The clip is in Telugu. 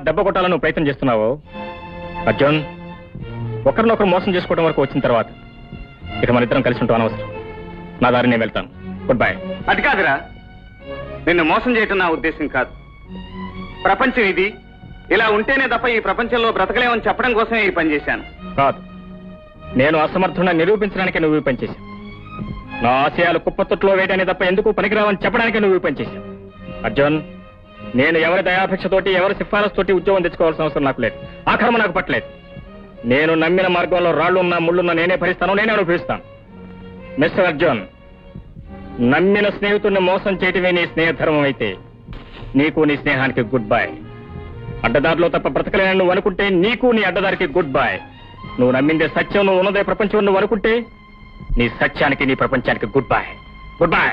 దెబ్బ కొట్టాలని నువ్వు ప్రయత్నం చేస్తున్నావు అర్జున్. ఒకరినొకరు మోసం చేసుకోవడం వరకు వచ్చిన తర్వాత ఇక మన ఇద్దరం కలిసి ఉంటాం అనవసరం. నా దారి నేను వెళ్తాను. Good bye. అది కాదురా, నిన్ను మోసం చేయటం నా ఉద్దేశం కాదు. ప్రపంచం ఇది, ఇలా ఉంటేనే తప్ప ఈ ప్రపంచంలో బ్రతకలేమని చెప్పడం కోసమే ఈ పని చేశాను. కాదు, నేను అసమర్థుడిని నిరూపించడానికి నువ్వు ఈ పని చేశావు. నా ఆశయాలు కుప్పతొట్లో వేయటాన్ని తప్ప ఎందుకు పనికిరావని చెప్పడానికి నువ్వు ఈ పని చేశావు. అర్జున్, నేను ఎవరి దయాపేక్షతోటి ఎవరి సిఫారసుతోటి ఉద్యోగం తెచ్చుకోవాల్సిన అవసరం నాకు లేదు. ఆ కర్మ నాకు పట్టలేదు. నేను నమ్మిన మార్గంలో రాళ్లున్నా ముళ్ళున్నా నేనే భరిస్తాను, నేనే అనుభవిస్తాను. మిస్టర్ అర్జున్, నమ్మిన స్నేహితుడిని మోసం చేయటమే నీ స్నేహధర్మం అయితే నీకు నీ స్నేహానికి గుడ్ బై. అడ్డదారిలో తప్ప బ్రతకలేని నువ్వు అనుకుంటే నీకు నీ అడ్డదారికి గుడ్ బై. నువ్వు నమ్మిందే సత్యం, నువ్వు ఉన్నదే ప్రపంచం నువ్వు అనుకుంటే నీ సత్యానికి నీ ప్రపంచానికి గుడ్ బై. Good bye.